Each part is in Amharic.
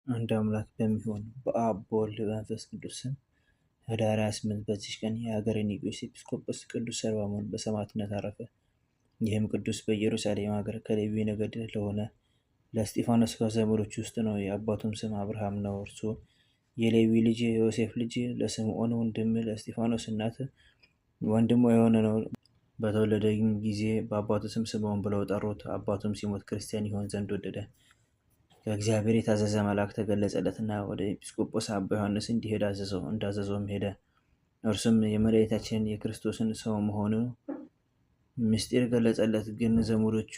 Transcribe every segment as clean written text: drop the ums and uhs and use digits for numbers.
አንድ አምላክ በሚሆን በአብ በወልድ በመንፈስ ቅዱስ ስም ኅዳር 28 በዚች ቀን የሀገረ ኒቅዮስ ኤጲስቆጶስ ቅዱስ ሰሎሞን በሰማዕትነት አረፈ። ይህም ቅዱስ በኢየሩሳሌም ሀገር ከሌዊ ነገድ ለሆነ ለእስጢፋኖስ ከዘመዶች ውስጥ ነው። የአባቱም ስም አብርሃም ነው። እርሱ የሌዊ ልጅ የዮሴፍ ልጅ ለስምዖን ወንድም ለእስጢፋኖስ እናት ወንድሟ የሆነ ነው። በተወለደም ጊዜ በአባቱ ስም ስምዖን ብለው ጠሩት። አባቱም ሲሞት ክርስቲያን ይሆን ዘንድ ወደደ። ከእግዚአብሔር የታዘዘ መልአክ ተገለጸለትና ወደ ኤጲስቆጶስ አባ ዮሐንስ እንዲሄድ አዘዘው። እንዳዘዘውም ሄደ። እርሱም የመድኃኒታችን የክርስቶስን ሰው መሆኑ ምስጢር ገለጸለት። ግን ዘመዶቹ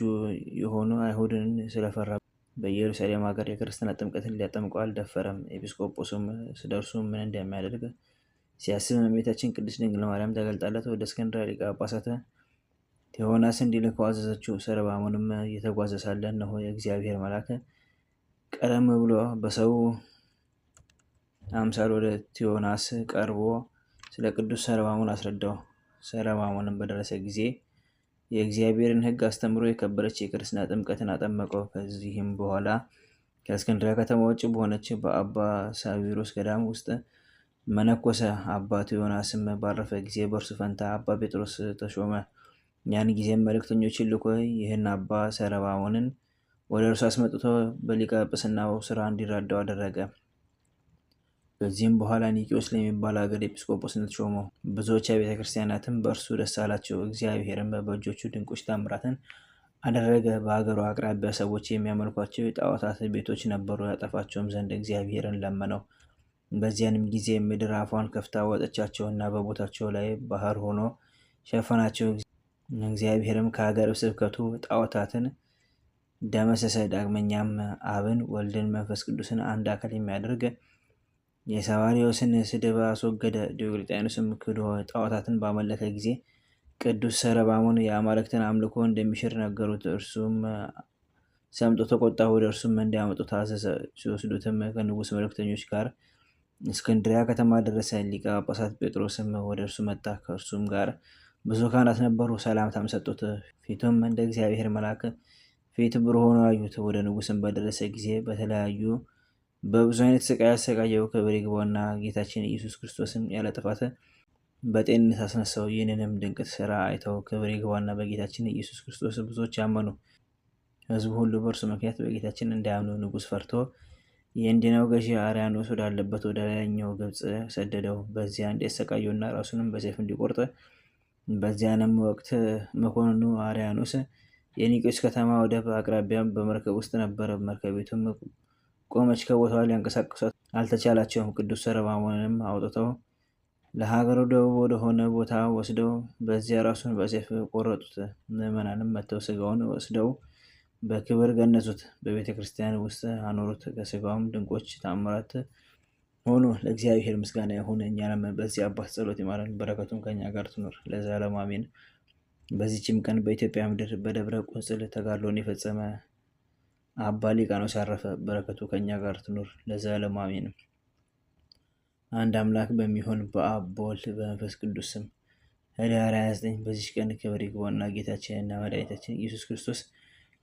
የሆኑ አይሁድን ስለፈራ በኢየሩሳሌም ሀገር የክርስትና ጥምቀትን ሊያጠምቀው አልደፈረም። ኤጲስቆጶስም ስለ እርሱ ምን እንደሚያደርግ ሲያስብ እመቤታችን ቅድስት ድንግል ማርያም ተገልጣለት ወደ እስክንድርያ ሊቀ ጳጳሳት ቴዎናስ እንዲልከው አዘዘችው። ሰሎሞንም እየተጓዘ ሳለ እነሆ የእግዚአብሔር መልአክ ቀደም ብሎ በሰው አምሳል ወደ ቴዎናስ ቀርቦ ስለ ቅዱስ ሰሎሞን አስረዳው። ሰሎሞንም በደረሰ ጊዜ የእግዚአብሔርን ሕግ አስተምሮ የከበረች የክርስትና ጥምቀትን አጠመቀው። ከዚህም በኋላ ከእስክንድርያ ከተማ ውጭ በሆነች በአባ ሳዊሮስ ገዳም ውስጥ መነኮሰ። አባ ቴዎናስም ባረፈ ጊዜ በእርሱ ፈንታ አባ ጴጥሮስ ተሾመ። ያን ጊዜም መልእክተኞችን ልኮ ይህን አባ ሰሎሞንን ወደ እርሱ አስመጥቶ በሊቀ ጵጵስናው ስራ እንዲራዳው አደረገ። በዚህም በኋላ ኒቅዮስ ለሚባል ሀገር ኤጲስቆጶስነት ሾመው። ብዙዎች አብያተ ክርስቲያናትም በእርሱ ደስ አላቸው። እግዚአብሔርም በእጆቹ ድንቆች ታምራትን አደረገ። በሀገሩ አቅራቢያ ሰዎች የሚያመልኳቸው የጣዖታት ቤቶች ነበሩ። ያጠፋቸውም ዘንድ እግዚአብሔርን ለመነው። በዚያንም ጊዜ ምድር አፏን ከፍታ ወጠቻቸውና በቦታቸው ላይ ባህር ሆኖ ሸፈናቸው። እግዚአብሔርም ከሀገረ ስብከቱ ጣዖታትን ደመሰሰ። ዳግመኛም አብን፣ ወልድን፣ መንፈስ ቅዱስን አንድ አካል የሚያደርግ የሰባርዮስን ስድብ አስወገደ። ዲዮቅልጥያኖስም ክዶ ጣዖታትን ባመለከ ጊዜ ቅዱስ ሰሎሞን የአማልክትን አምልኮ እንደሚሽር ነገሩት። እርሱም ሰምቶ ተቆጣ። ወደ እርሱም እንዲያመጡት አዘዘ። ሲወስዱትም ከንጉሥ መልእክተኞች ጋር እስክንድርያ ከተማ ደረሰ። ሊቀ ጳጳሳት ጴጥሮስም ወደ እርሱ መጣ። ከእርሱም ጋር ብዙ ካህናት ነበሩ። ሰላምታም ሰጡት። ፊቱም እንደ እግዚአብሔር መልአክ ፊት ብሩህ ሆኖ አዩት። ወደ ንጉሥም በደረሰ ጊዜ በተለያዩ በብዙ አይነት ስቃይ አሰቃየው። ክብር ይግባውና ጌታችን ኢየሱስ ክርስቶስም ያለ ጥፋት በጤንነት አስነሳው። ይህንንም ድንቅ ስራ አይተው ክብር ይግባውና በጌታችን ኢየሱስ ክርስቶስ ብዙዎች አመኑ። ሕዝቡ ሁሉ በእርሱ ምክንያት በጌታችን እንዳያምኑ ንጉሥ ፈርቶ የእንዲናው ገዢ አርያኖስ ወዳለበት ወደ ላይኛው ግብፅ ሰደደው። በዚያ እንዲያሰቃየውና ራሱንም በሰይፍ እንዲቆርጥ። በዚያንም ወቅት መኮንኑ አርያኖስ የኒቅዮስ ከተማ ወደብ አቅራቢያ በመርከብ ውስጥ ነበረ። መርከቢቱም ቆመች። ከቦታዋ ሊያንቀሳቅሷት አልተቻላቸውም። ቅዱስ ሰሎሞንንም አውጥተው ለሀገሩ ደቡብ ወደሆነ ቦታ ወስደው በዚያ ራሱን በሰይፍ ቆረጡት። ምዕመናንም መጥተው ስጋውን ወስደው በክብር ገነዙት፣ በቤተ ክርስቲያን ውስጥ አኖሩት። ከስጋውም ድንቆች ታምራት ሆኑ። ለእግዚአብሔር ምስጋና ይሁን፣ እኛንም በዚህ አባት ጸሎት ይማረን፣ በረከቱም ከኛ ጋር ትኖር ለዘላለሙ አሜን። በዚችም ቀን በኢትዮጵያ ምድር በደብረ ቁንጽል ተጋድሎን የፈጸመ አባ ሊቃኖስ አረፈ። በረከቱ ከኛ ጋር ትኖር ለዘላለሙ አሜን። አንድ አምላክ በሚሆን በአብ በወልድ በመንፈስ ቅዱስ ስም ኅዳር 29 በዚች ቀን ክብር ይግባውና ጌታችንና መድኃኒታችን ኢየሱስ ክርስቶስ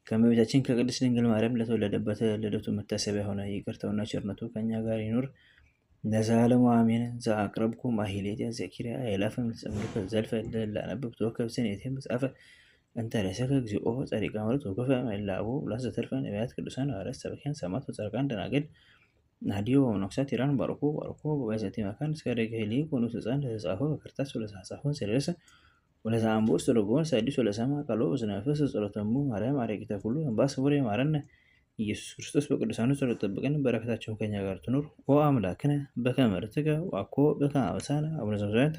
ከእመቤታችን ከቅድስት ድንግል ማርያም ለተወለደበት ልደቱ መታሰቢያ ሆነ። ይቅርታውና ቸርነቱ ከኛ ጋር ይኑር ለዘላለሙ አሜን። ዘአቅረብኩ ማሕሌተ ዘኪርያ አእላፈ እምይእዜሰ ዘልፈ ለአነብብ ተወከፍ ስኔቴ መጽሐፈ እንተ ርእሰከ እግዚኦ ጸሪቀ መሬት ወከፈ እምእላቡ ብላስ ዘተርፈ ነቢያት ቅዱሳን ሐዋርያት ሰበክያን ሰማዕታት ወጻድቃን ደናግል ናዲዮ ወመነኮሳት ኢራን ባርኮ ጉባኤ ዘቴ መካን እስከ ደገ ሄሊ ኮኑ ሕፃን ለተጻፈ በክርታስ ወለተጻፈውን ስለደረሰ ወለዛ አምቦስ ተረጎን ሳዲስ ወለሰማ ቃሎ በዝነፈስ ጸሎተሙ ማርያም አረቂተ ሁሉ እንባስ ወሬ ማረነ ኢየሱስ ክርስቶስ በቅዱሳኑ ጸሎት ጠብቀን፣ በረከታቸው ከኛ ጋር ትኑር። ኦ አምላክነ በከመ ርትከ ወአኮ በከመ አበሳነ አቡነ ዘበሰማያት